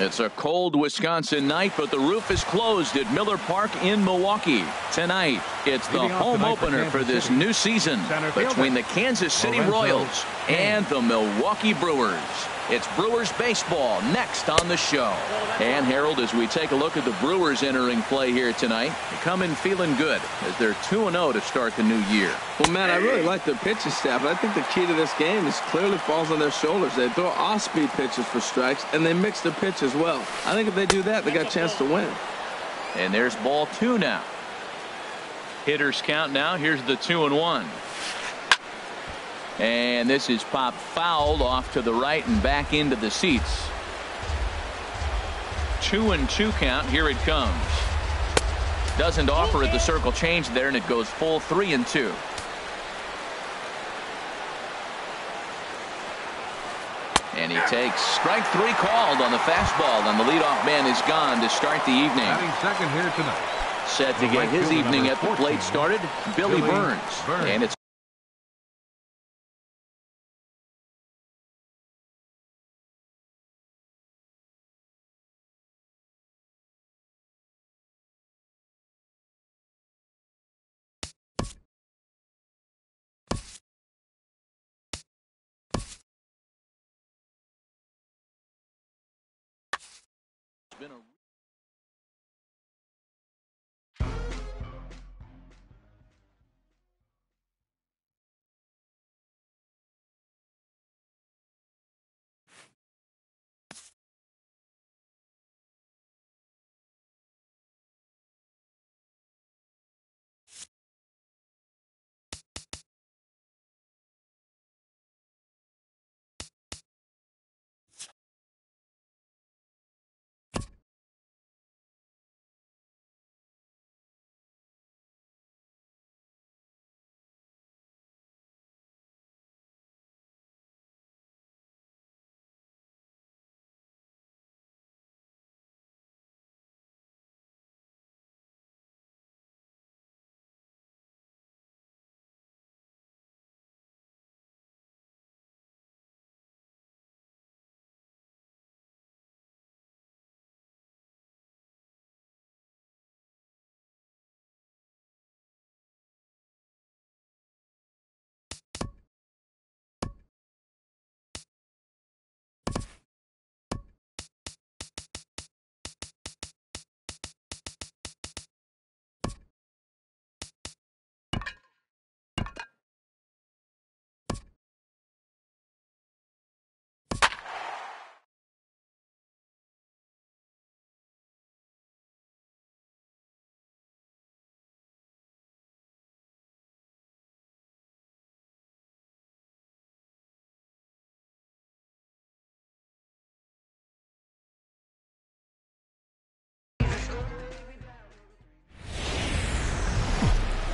It's a cold Wisconsin night, but the roof is closed at Miller Park in Milwaukee. Tonight, it's the home opener for this new season between the Kansas City Royals and the Milwaukee Brewers. It's Brewers baseball next on the show. And Harold, as we take a look at the Brewers entering play here tonight, they come in feeling good as they're 2-0 to start the new year. Well, man, I really like their pitching staff. I think the key to this game is clearly falls on their shoulders. They throw off-speed pitches for strikes, and they mix their pitch as well. I think if they do that, they got a chance to win. And there's ball 2 now. Hitters count now. Here's the 2-1. And this is popped fouled off to the right and back into the seats. 2-2 count. Here it comes. Doesn't offer it the circle change there, and it goes full 3-2. And he takes strike 3 called on the fastball, and the leadoff man is gone to start the evening. Batting second here tonight. Set to get his evening at the plate started, Billy Burns. And it's been a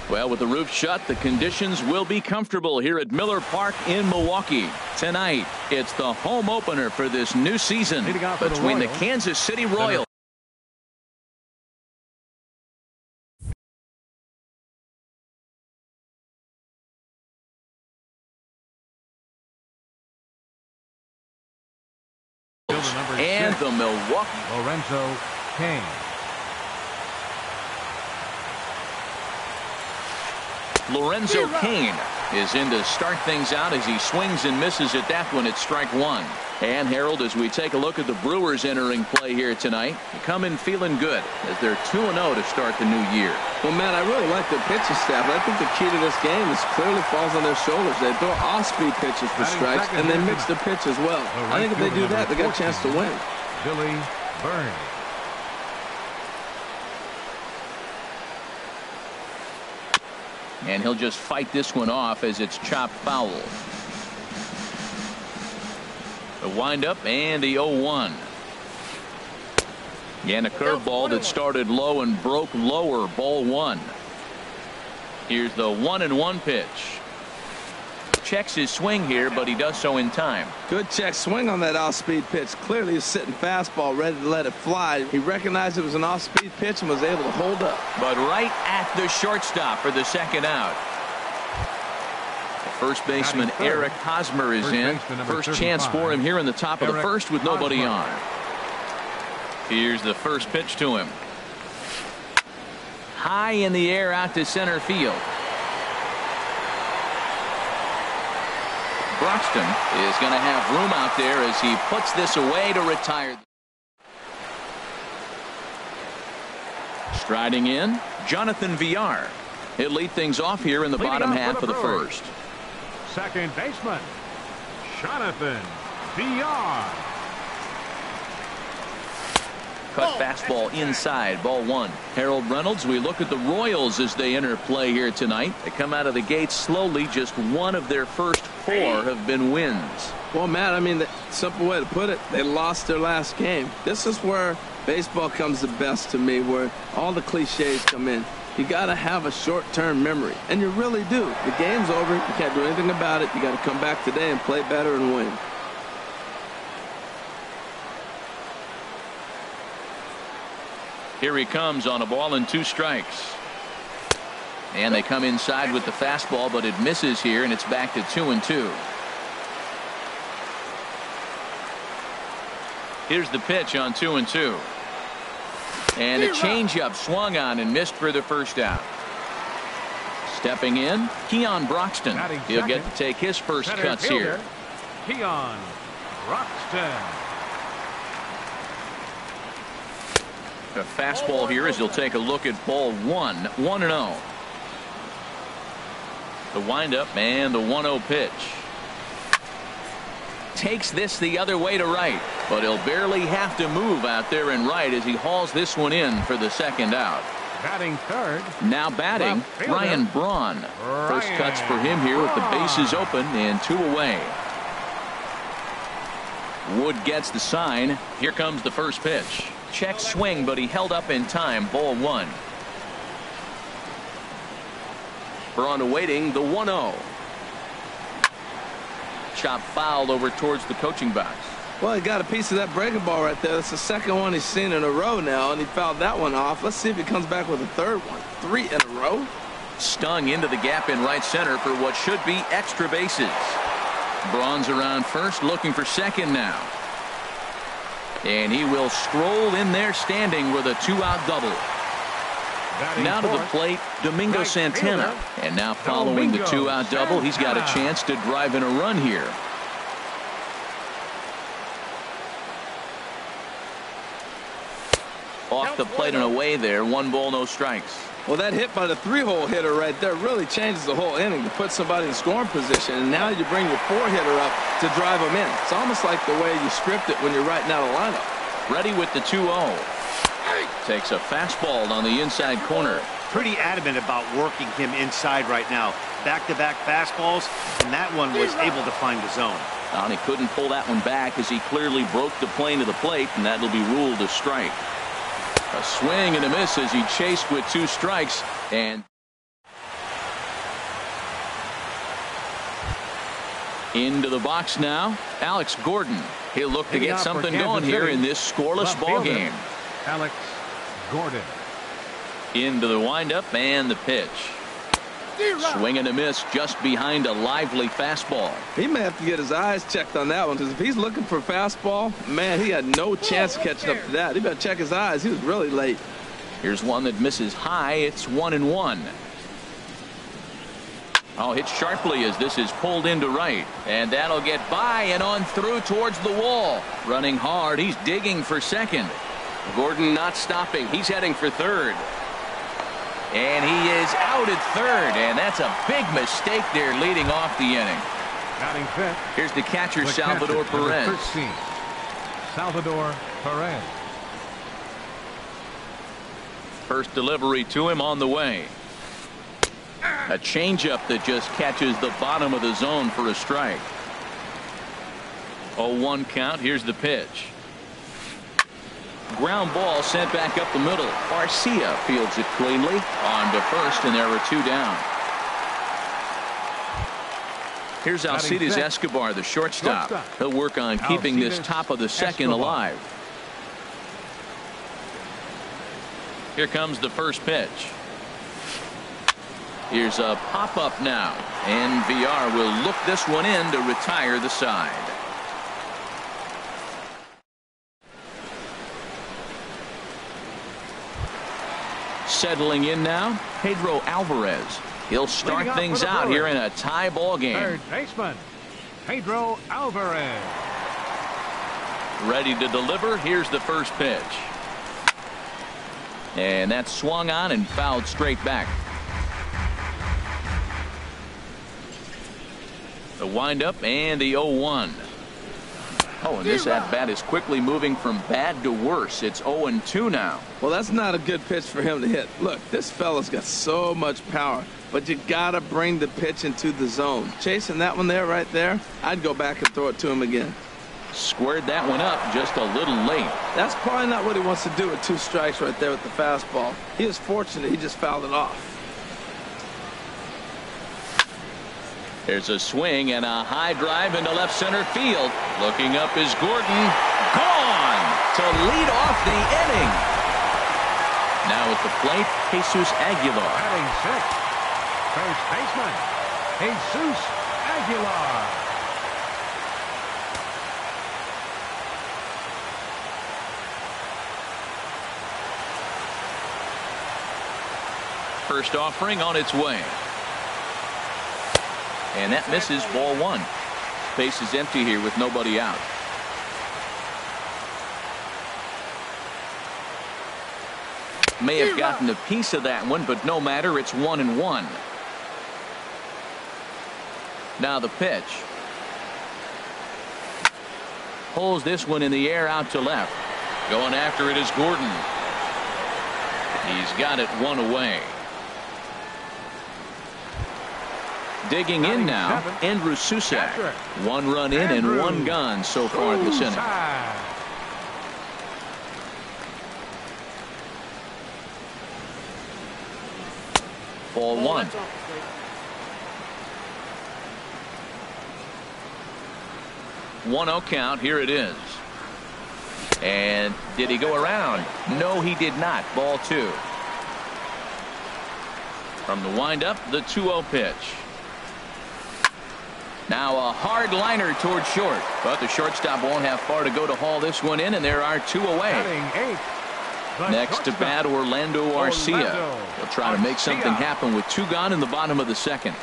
Well, with the roof shut, the conditions will be comfortable here at Miller Park in Milwaukee. Tonight, it's the home opener for this new season between the Kansas City Royals. And the Milwaukee Lorenzo Kane. Lorenzo Kane is in to start things out as he swings and misses at that one at strike 1. And Harold, as we take a look at the Brewers entering play here tonight, they come in feeling good as they're 2-0 to start the new year. Well, man, I really like their pitching staff. I think the key to this game is clearly falls on their shoulders. They throw off-speed pitches for strikes, and they mix their pitch as well. I think if they do that, they got a chance to win. Billy Burns. And he'll just fight this one off as it's chopped foul. The windup and the 0-1. And a curveball that started low and broke lower, ball 1. Here's the 1-1 pitch. Checks his swing here, but he does so in time. Good check swing on that off-speed pitch. Clearly he's sitting fastball ready to let it fly. He recognized it was an off-speed pitch and was able to hold up. But right at the shortstop for the second out. First baseman Eric Hosmer is in. First chance for him here in the top of the first with nobody on. Here's the first pitch to him. High in the air out to center field. Broxton is going to have room out there as he puts this away to retire. Striding in, Jonathan Villar. He'll lead things off here in the bottom half of the first. Second baseman, Jonathan Villar. Cut fastball inside, ball one. Harold Reynolds, we look at the Royals as they enter play here tonight. They come out of the gate slowly. Just one of their first 4 have been wins. Well, Matt, I mean, the simple way to put it, they lost their last game. This is where baseball comes the best to me, where all the cliches come in. You got to have a short-term memory, and you really do. The game's over. You can't do anything about it. You got to come back today and play better and win. Here he comes on a ball and 2 strikes. And they come inside with the fastball, but it misses here, and it's back to 2-2. Here's the pitch on 2-2. And a changeup swung on and missed for the first out. Stepping in, Keon Broxton. He'll get to take his first cuts here. Keon Broxton. A fastball here as he'll take a look at ball 1, 1-0. The windup and the 1-0 pitch. Takes this the other way to right, but he'll barely have to move out there in right as he hauls this one in for the second out. Batting third. Now batting, Ryan Braun. First cuts for him here with the bases open and 2 away. Wood gets the sign. Here comes the first pitch. Check swing, but he held up in time. Ball 1. Braun awaiting the 1-0. Chop fouled over towards the coaching box. Well, he got a piece of that breaking ball right there. That's the second one he's seen in a row now, and he fouled that one off. Let's see if he comes back with a third one. 3 in a row. Stung into the gap in right center for what should be extra bases. Braun's around first, looking for second now. And he will stroll in there standing with a 2-out double. Now to the plate, Domingo Santana. And now following the 2-out double, he's got a chance to drive in a run here. Off the plate and away there. 1 ball, no strikes. Well, that hit by the 3-hole hitter right there really changes the whole inning to put somebody in scoring position. And now you bring your 4-hitter up to drive them in. It's almost like the way you script it when you're writing out a lineup. Ready with the 2-0. Takes a fastball on the inside corner. Pretty adamant about working him inside right now. Back-to-back fastballs, and that one was able to find the zone. And he couldn't pull that one back as he clearly broke the plane to the plate, and that'll be ruled a strike. A swing and a miss as he chased with 2 strikes. And into the box now, Alex Gordon. He'll look to get something going here in this scoreless ball game. Alex Gordon. Into the windup and the pitch. Swing and a miss just behind a lively fastball. He may have to get his eyes checked on that one, because if he's looking for a fastball, man, he had no chance of catching up to that. He better check his eyes. He was really late. Here's one that misses high. It's 1-1. Oh, hit sharply as this is pulled into right. And that'll get by and on through towards the wall. Running hard. He's digging for second. Gordon not stopping. He's heading for third. And he is out at third, and that's a big mistake there leading off the inning. Batting fifth. Here's the catcher, Salvador Perez. 13, Salvador Perez. First delivery to him on the way. A changeup that just catches the bottom of the zone for a strike. 0-1 count. Here's the pitch. Ground ball sent back up the middle. Garcia fields it cleanly on to first, and there are 2 down. Here's Alcides Escobar, the shortstop. He'll work on keeping this top of the second alive. Here comes the first pitch. Here's a pop-up now, and Villar will look this one in to retire the side. Settling in now, Pedro Alvarez. He'll start things out here in a tie ball game. Third baseman, Pedro Alvarez. Ready to deliver. Here's the first pitch. And that's swung on and fouled straight back. The windup and the 0-1. Oh, and this at-bat is quickly moving from bad to worse. It's 0-2 now. Well, that's not a good pitch for him to hit. Look, this fella's got so much power, but you got to bring the pitch into the zone. Chasing that one there, right there, I'd go back and throw it to him again. Squared that one up just a little late. That's probably not what he wants to do with 2 strikes right there with the fastball. He is fortunate he just fouled it off. There's a swing and a high drive into left center field. Looking up is Gordon. Gone to lead off the inning. Now at the plate, Jesus Aguilar. Batting 6th, first baseman, Jesus Aguilar. First offering on its way. And that misses, ball 1. Base is empty here with nobody out. May have gotten a piece of that one, but no matter. It's 1-1. Now the pitch. Pulls this one in the air out to left. Going after it is Gordon. He's got it 1 away. Digging in now, Andrew Susac. 1 run in and 1 gone so far this inning. Ball 1. One 0 count. Here it is. And did he go around? No, he did not. Ball 2. From the windup, the 2-0 pitch. Now a hard liner toward short, but the shortstop won't have far to go to haul this one in, and there are 2 away. Next to bat, Orlando Arcia. He'll try to make something happen with 2 gone in the bottom of the 2nd.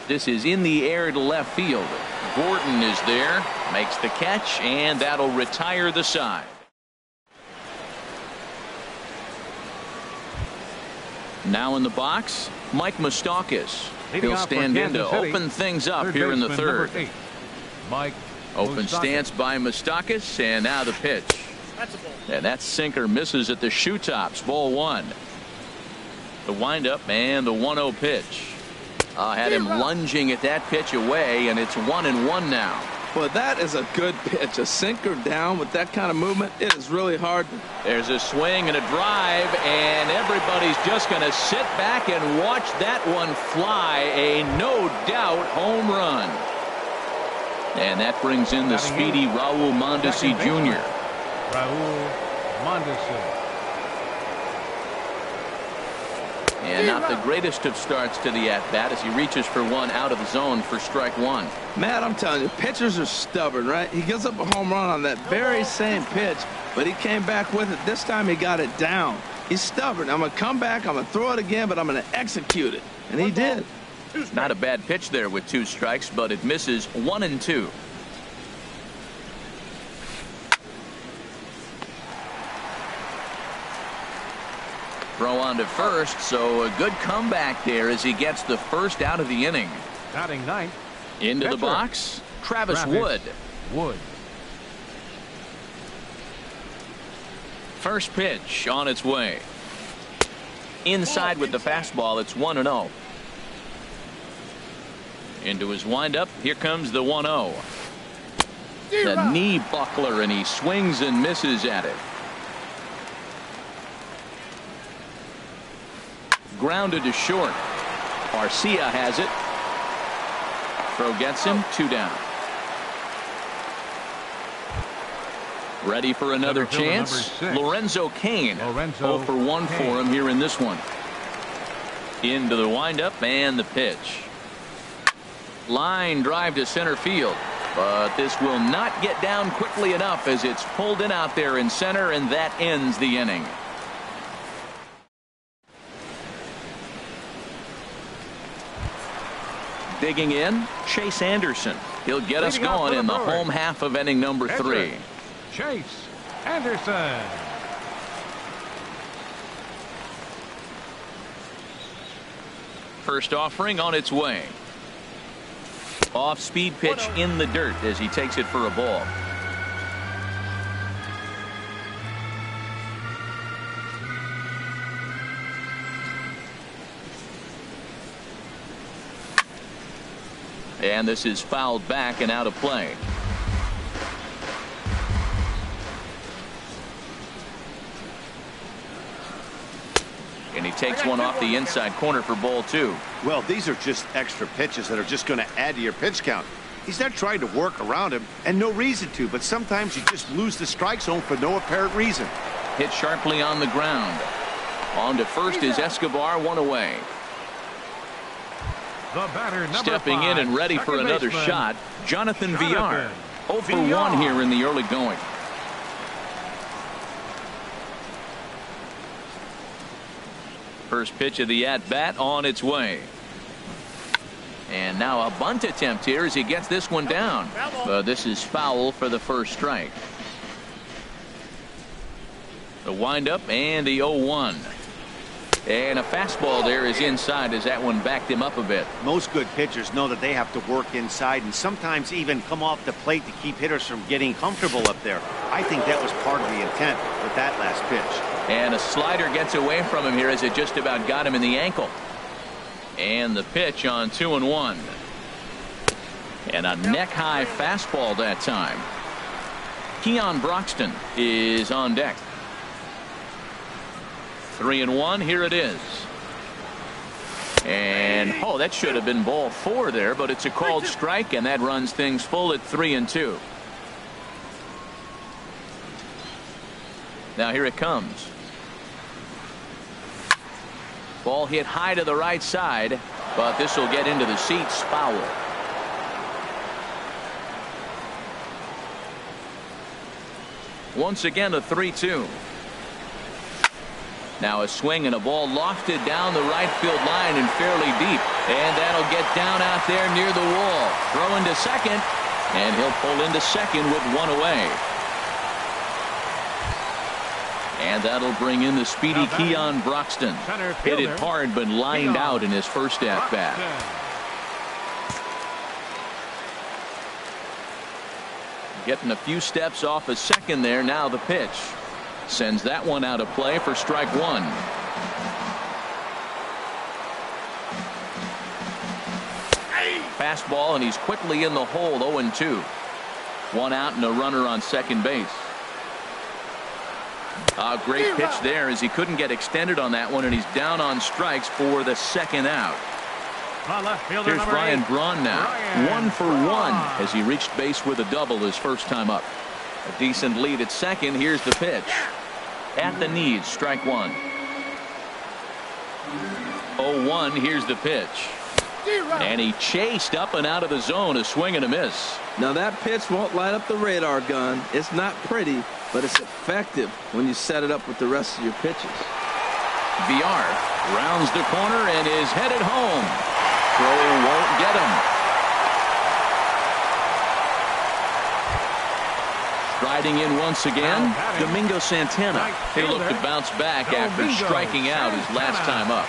This is in the air to left field. Gordon is there, makes the catch, and that'll retire the side. Now in the box, Mike Moustakas. He'll stand in to open things up here in the 3rd. Mike Open stance by Moustakas, and now the pitch. And that sinker misses at the shoe tops. Ball 1. The windup and the 1-0 pitch. Had him lunging at that pitch away, and it's 1-1 now. Well, that is a good pitch. A sinker down with that kind of movement, it is really hard. There's a swing and a drive, and everybody's just going to sit back and watch that one fly. A no-doubt home run. And that brings in the speedy Raul Mondesi Jr. Raul Mondesi. And not the greatest of starts to the at-bat as he reaches for one out of the zone for strike 1. Matt, I'm telling you, pitchers are stubborn, right? He gives up a home run on that very same pitch, but he came back with it. This time he got it down. He's stubborn. I'm going to come back, I'm going to throw it again, but I'm going to execute it. And he did. Not a bad pitch there with 2 strikes, but it misses 1-2. Throw on to first, so a good comeback there as he gets the first out of the inning. Batting 9th. Into the box, Travis Wood. First pitch on its way. Inside with the fastball, it's 1-0. Into his windup, here comes the 1-0. The knee buckler, and he swings and misses at it. Grounded to short. Arcia has it. Throw gets him. 2 down. Ready for another chance. Lorenzo Cain. 0 for 1 for him here in this one. Into the windup and the pitch. Line drive to center field. But this will not get down quickly enough as it's pulled in out there in center, and that ends the inning. Digging in, Chase Anderson. He'll get us going in the home half of inning number 3. Chase Anderson. First offering on its way. Off-speed pitch in the dirt as he takes it for a ball. And this is fouled back and out of play. And he takes one off the inside corner for ball 2. Well, these are just extra pitches that are just going to add to your pitch count. He's not trying to work around him, and no reason to, but sometimes you just lose the strike zone for no apparent reason. Hit sharply on the ground. On to first is Escobar, one away. The batter, number Stepping 5, in and ready for another shot, Jonathan Villar. 0 for 1 here in the early going. First pitch of the at-bat on its way. And now a bunt attempt here as he gets this one down. This is foul for the first strike. The windup and the 0-1. And a fastball there is inside as that one backed him up a bit. Most good pitchers know that they have to work inside and sometimes even come off the plate to keep hitters from getting comfortable up there. I think that was part of the intent with that last pitch. And a slider gets away from him here as it just about got him in the ankle. And the pitch on 2-1. And a neck-high fastball that time. Keon Broxton is on deck. 3-1. Here it is. And that should have been ball 4 there, but it's a called strike, and that runs things full at 3-2. Now here it comes. Ball hit high to the right side, but this will get into the seats. Foul. Once again a 3-2. Now a swing and a ball lofted down the right field line and fairly deep, and that'll get down out there near the wall. Throw into second, and he'll pull into second with 1 away. And that'll bring in the speedy Keon Broxton. Hit it hard but lined out in his first at bat. Getting a few steps off a second there. Now the pitch. Sends that one out of play for strike 1. Fastball, and he's quickly in the hole. 0-2. 1 out and a runner on second base. A great pitch there as he couldn't get extended on that one, and he's down on strikes for the second out. Here's Ryan Braun now. 1 for 1 as he reached base with a double his first time up. A decent lead at second. Here's the pitch. At the knees, strike 1. 0-1. Here's the pitch. And he chased up and out of the zone. A swing and a miss. Now that pitch won't light up the radar gun. It's not pretty, but it's effective when you set it up with the rest of your pitches. Villar rounds the corner and is headed home. Throw won't get him. Striding in once again, Domingo Santana. He'll look to bounce back after striking out his last time up.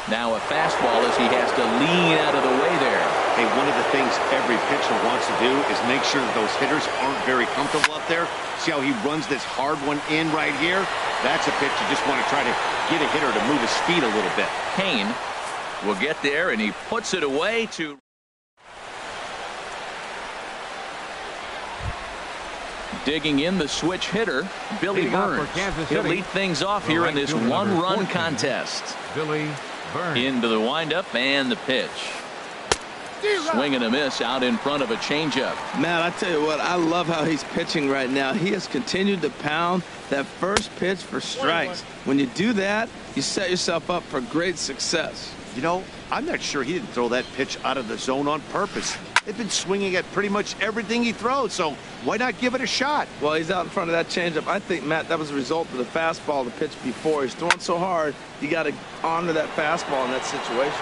Now a fastball as he has to lean out of the way there. Hey, one of the things every pitcher wants to do is make sure that those hitters aren't very comfortable up there. See how he runs this hard one in right here? That's a pitch you just want to try to get a hitter to move his speed a little bit. Kane will get there, and he puts it away to digging in the switch hitter, Billy Burns. He'll lead things off here in this one-run contest. Billy Burns. Into the windup and the pitch. Swing and a miss out in front of a changeup. Matt, I tell you what, I love how he's pitching right now. He has continued to pound that first pitch for strikes. When you do that, you set yourself up for great success. You know, I'm not sure he didn't throw that pitch out of the zone on purpose. They've been swinging at pretty much everything he throws, so why not give it a shot? Well, he's out in front of that changeup. I think, Matt, that was a result of the fastball, the pitch before. He's throwing so hard, you got to honor that fastball in that situation.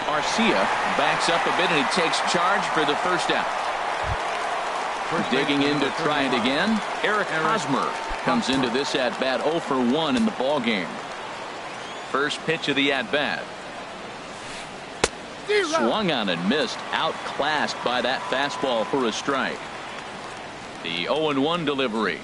Garcia backs up a bit and he takes charge for the first out. Digging in to try it again. Eric Hosmer comes into this at-bat 0 for 1 in the ballgame. First pitch of the at-bat. Swung on and missed. Outclassed by that fastball for a strike. The 0-1 delivery.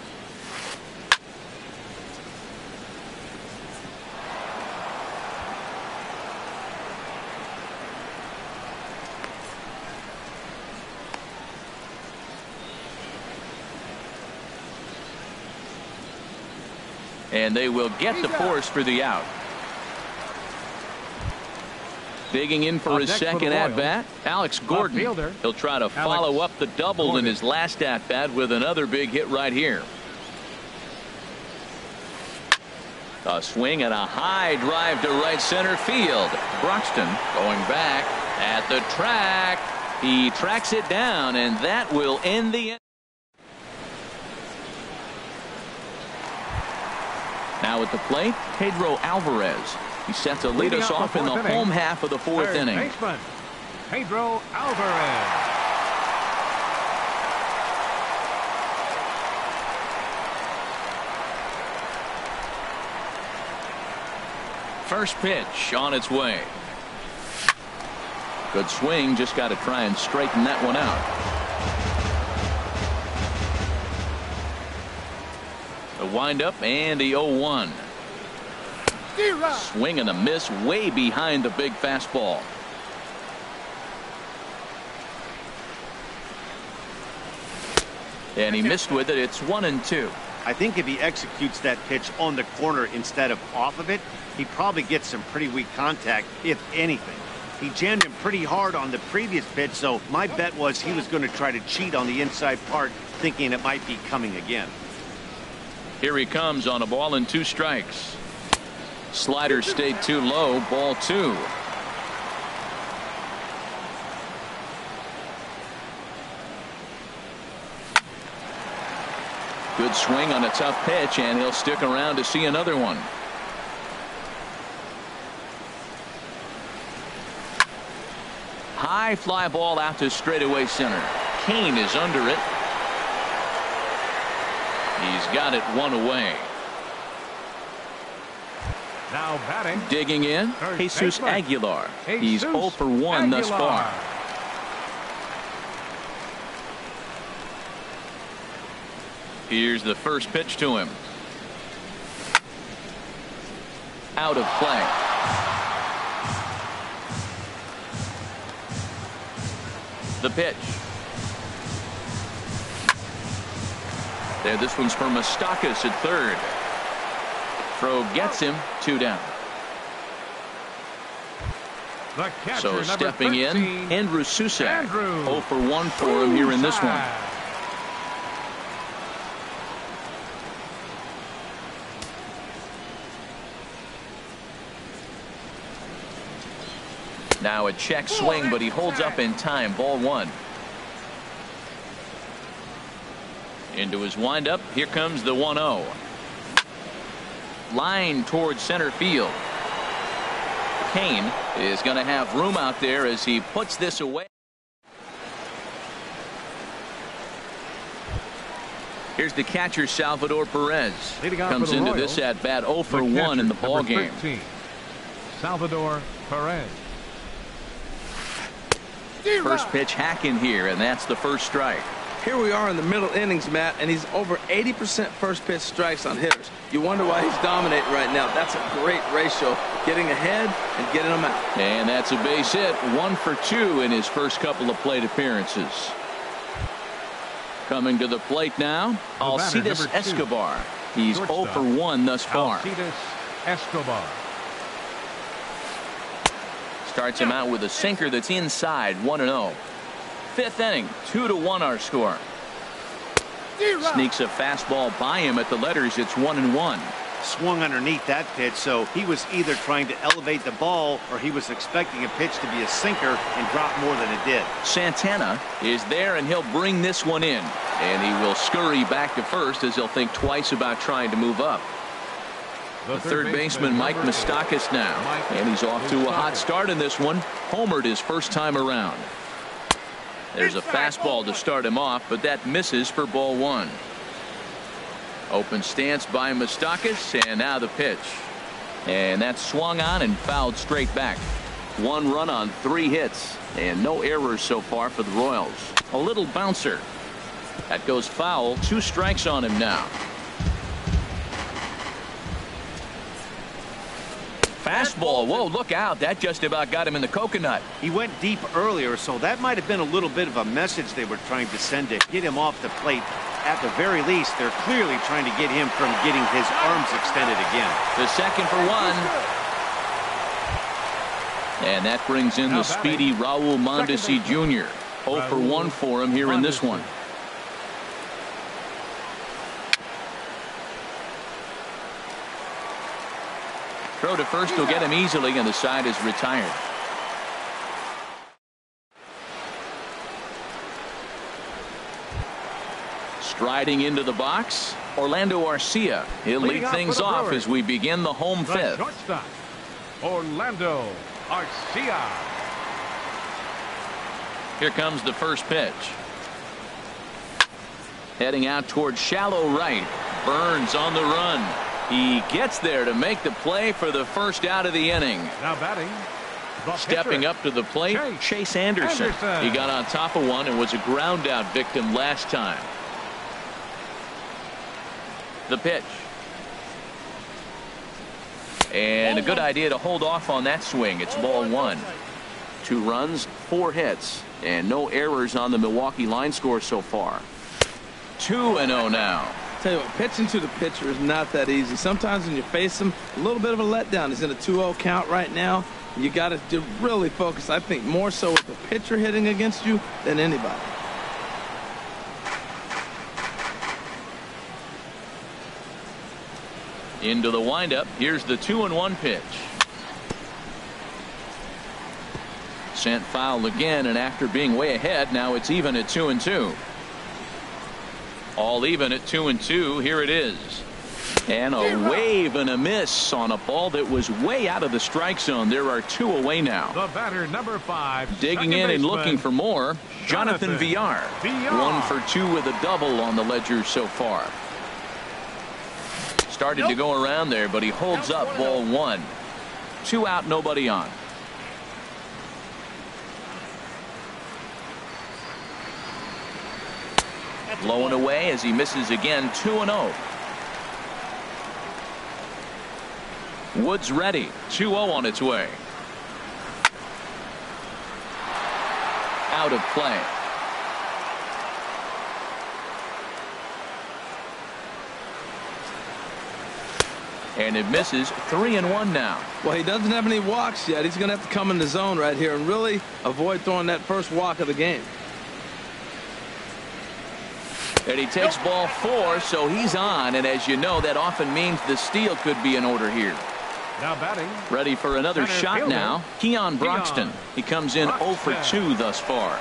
And they will get the force for the out. Digging in for his second at-bat, Alex Gordon. He'll try to follow up the double in his last at-bat with another big hit right here. A swing and a high drive to right center field. Broxton going back at the track. He tracks it down, and that will end the inning. Now at the plate, Pedro Alvarez. He set to lead us off in the home half of the fourth inning. Baseman, Pedro Alvarez. First pitch on its way. Good swing, just got to try and straighten that one out. The windup and the 0-1. Swing and a miss way behind the big fastball. And he missed with it. It's 1-2. I think if he executes that pitch on the corner instead of off of it, he probably gets some pretty weak contact, if anything. He jammed him pretty hard on the previous pitch, so my bet was he was going to try to cheat on the inside part, thinking it might be coming again. Here he comes on a ball and 2 strikes. Slider stayed too low. Ball 2. Good swing on a tough pitch, and he'll stick around to see another one. High fly ball out to straightaway center. Kane is under it. He's got it 1 away. Now batting. Digging in, Jesus Aguilar. He's 0 for 1 thus far. Here's the first pitch to him. Out of play. The pitch. There, this one's for Moustakas at third. Throw gets him 2 down. So stepping in, Andrew Susak. 0 for 1 for him here in this one. Now a check swing, but he holds up in time. Ball 1. Into his windup. Here comes the 1-0. Line towards center field. Kane is going to have room out there as he puts this away. Here's the catcher, Salvador Perez. Comes into this at bat 0 for 1 in the ball game. Salvador Perez. First pitch hack in here, and that's the first strike. Here we are in the middle innings, Matt, and he's over 80% first pitch strikes on hitters. You wonder why he's dominating right now. That's a great ratio, getting ahead and getting them out. And that's a base hit. 1 for 2 in his first couple of plate appearances. Coming to the plate now, Alcides Escobar. He's 0 for 1 thus far. Alcides Escobar. Starts him out with a sinker that's inside, 1-0. Fifth inning, 2-1 our score. Sneaks a fastball by him at the letters. It's 1-1. Swung underneath that pitch, so he was either trying to elevate the ball or he was expecting a pitch to be a sinker and drop more than it did. Santana is there, and he'll bring this one in. And he will scurry back to first as he'll think twice about trying to move up. The third baseman, Mike Moustakas now. And he's off to a hot start in this one. Homered his first time around. There's a fastball to start him off, but that misses for ball one. Open stance by Moustakas, and now the pitch. And that's swung on and fouled straight back. 1 run on 3 hits, and no errors so far for the Royals. A little bouncer. That goes foul. 2 strikes on him now. Fastball. Whoa, look out. That just about got him in the coconut. He went deep earlier, so that might have been a little bit of a message they were trying to send to get him off the plate. At the very least, they're clearly trying to get him from getting his arms extended again. The second for 1. And that brings in the speedy Raul Mondesi Jr. 0 for 1 for him here in this one. Throw to first will get him easily, and the side is retired. Striding into the box, Orlando Arcia. He'll lead things off as we begin the home fifth. Shortstop, Orlando Arcia. Here comes the first pitch. Heading out towards shallow right. Burns on the run. He gets there to make the play for the first out of the inning. Now batting. Stepping up to the plate, Chase Anderson. He got on top of one and was a ground out victim last time. The pitch. And a good idea to hold off on that swing. It's ball 1. 2 runs, 4 hits, and no errors on the Milwaukee line score so far. 2-0 now. Tell you what, pitching to the pitcher is not that easy. Sometimes when you face him, a little bit of a letdown. He's in a 2-0 count right now. You got to really focus, I think, more so with the pitcher hitting against you than anybody. Into the windup. Here's the 2-1 pitch. Sent foul again, and after being way ahead, now it's even at 2-2. All even at 2-2. Here it is. And a wave and a miss on a ball that was way out of the strike zone. There are 2 away now. The batter, number 5. Digging in and looking for more, Jonathan Villar. 1 for 2 with a double on the ledger so far. Started to go around there, but he holds up ball 1. 2 out, nobody on. Low and away as he misses again. 2-0. Woods ready. 2-0 on its way. Out of play. And it misses. 3-1 now. Well, he doesn't have any walks yet. He's going to have to come in the zone right here and really avoid throwing that first walk of the game. And he takes ball 4, so he's on. And as you know, that often means the steal could be in order here. Now batting. Ready for another shot fielder, now. Keon Broxton. He comes in 0 for 2 thus far.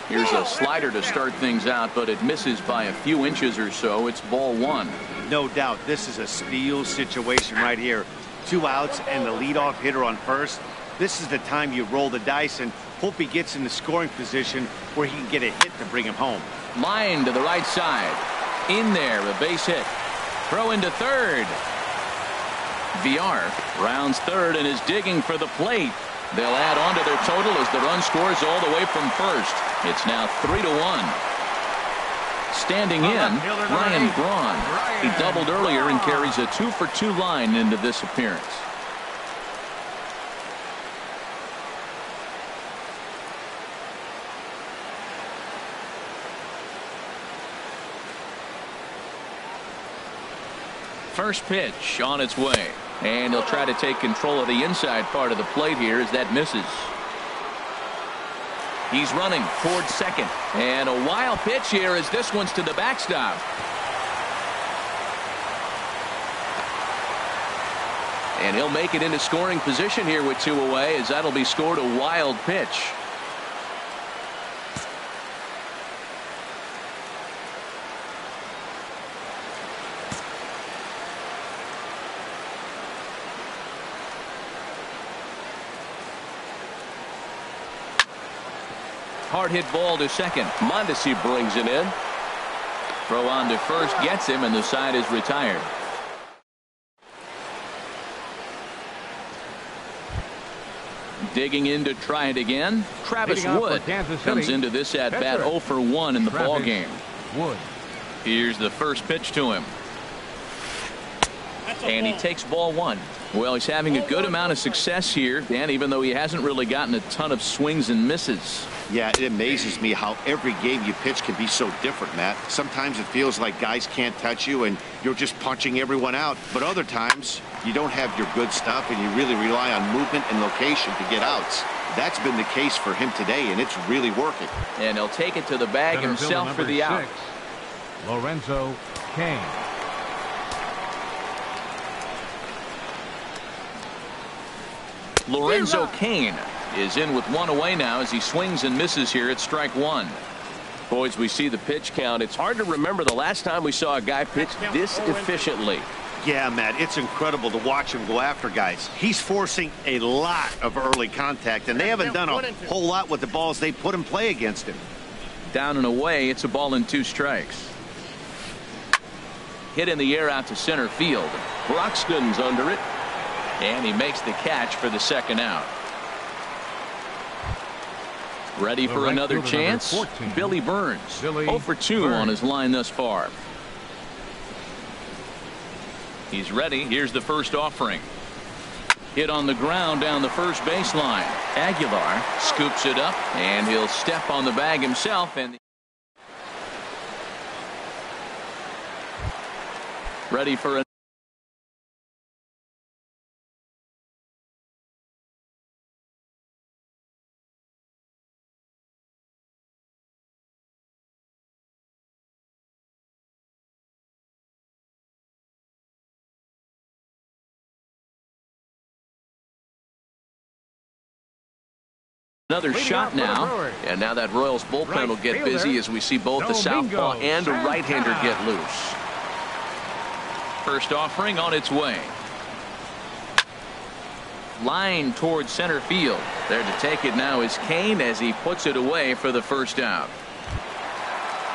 Here's a slider to start things out, but it misses by a few inches or so. It's ball 1. No doubt this is a steal situation right here. 2 outs and the leadoff hitter on first. This is the time you roll the dice and hope he gets in the scoring position where he can get a hit to bring him home. Line to the right side. In there, a base hit. Throw into third. VR rounds third and is digging for the plate. They'll add on to their total as the run scores all the way from first. It's now 3-1. Standing in, Ryan Braun. He doubled earlier and carries a 2 for 2 line into this appearance. First pitch on its way. And he'll try to take control of the inside part of the plate here as that misses. He's running towards second. And a wild pitch here as this one's to the backstop. And he'll make it into scoring position here with 2 away as that'll be scored a wild pitch. Hard hit ball to second. Mondesi brings it in. Throw on to first gets him, and the side is retired. Digging in to try it again. Travis Wood comes into this at bat 0 for 1 in the ball game. Wood. Here's the first pitch to him. And he takes ball 1. Well, he's having a good amount of success here, Dan, even though he hasn't really gotten a ton of swings and misses. Yeah, it amazes me how every game you pitch can be so different, Matt. Sometimes it feels like guys can't touch you and you're just punching everyone out. But other times you don't have your good stuff and you really rely on movement and location to get outs. That's been the case for him today, and it's really working. And he'll take it to the bag himself for the out. Lorenzo Cain. Lorenzo Cain is in with 1 away now as he swings and misses here at strike 1. Boys, we see the pitch count. It's hard to remember the last time we saw a guy pitch this efficiently. Yeah, Matt, it's incredible to watch him go after guys. He's forcing a lot of early contact, and they haven't done a whole lot with the balls they put in play against him. Down and away, it's a ball and 2 strikes. Hit in the air out to center field. Broxton's under it, and he makes the catch for the second out. Ready for another chance? Billy Burns. 0 for 2 on his line thus far. He's ready. Here's the first offering. Hit on the ground down the first baseline. Aguilar scoops it up, and he'll step on the bag himself. And ready for a another shot now, and now that Royals bullpen will get busy as we see both the southpaw and a right-hander get loose. First offering on its way. Line towards center field. There to take it now is Cain as he puts it away for the first out.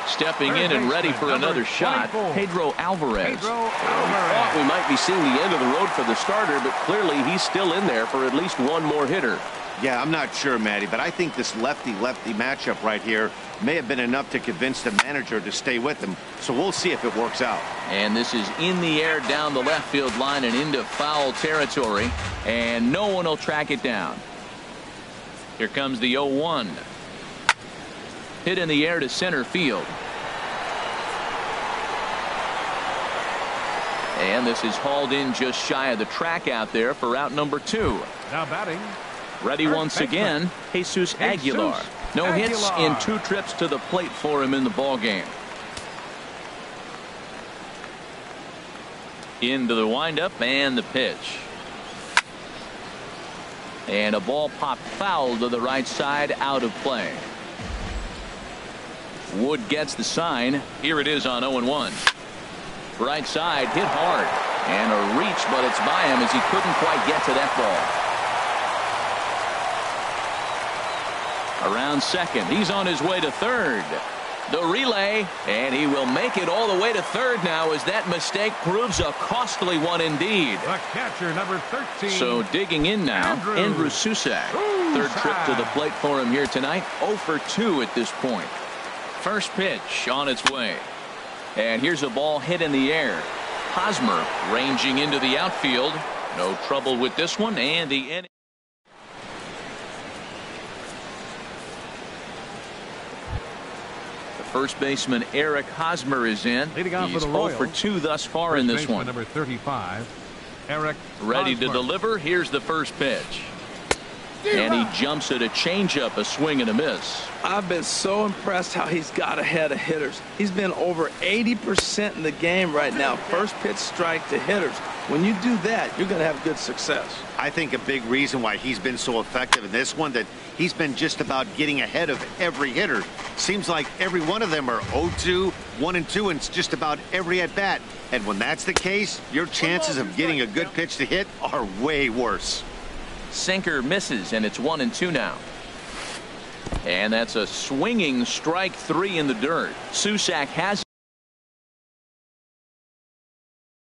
Stepping in and ready for another shot, Pedro Alvarez. Thought we might be seeing the end of the road for the starter, but clearly he's still in there for at least one more hitter. Yeah, I'm not sure, Matty, but I think this lefty-lefty matchup right here may have been enough to convince the manager to stay with him. So we'll see if it works out. And this is in the air down the left field line and into foul territory, and no one will track it down. Here comes the 0-1. Hit in the air to center field. And this is hauled in just shy of the track out there for out number 2. Now batting. Ready once again, Jesus Aguilar. No hits in 2 trips to the plate for him in the ball game. Into the windup and the pitch. And a ball popped foul to the right side, out of play. Wood gets the sign. Here it is on 0-1. Right side hit hard. And a reach, but it's by him as he couldn't quite get to that ball. Around second. He's on his way to third. The relay, and he will make it all the way to third now as that mistake proves a costly one indeed. The catcher, number 13. So digging in now, Andrew Susak. Third trip to the plate for him here tonight. 0 for 2 at this point. First pitch on its way. And here's a ball hit in the air. Hosmer ranging into the outfield. No trouble with this one, and the inning. First baseman Eric Hosmer is in. Leading off He's for the 0 Royals. for 2 thus far First in this baseman one. number 35, Eric Ready to Hosmer. deliver. Here's the first pitch. And he jumps at a changeup, a swing and a miss. I've been so impressed how he's got ahead of hitters. He's been over 80% in the game right now. First pitch strike to hitters. When you do that, you're going to have good success. I think a big reason why he's been so effective in this one, that he's been just about getting ahead of every hitter. Seems like every one of them are 0-2, 1-2, and it's just about every at-bat. And when that's the case, your chances of getting a good pitch to hit are way worse. Sinker misses, and it's 1-2 now. And that's a swinging strike 3 in the dirt. Susac has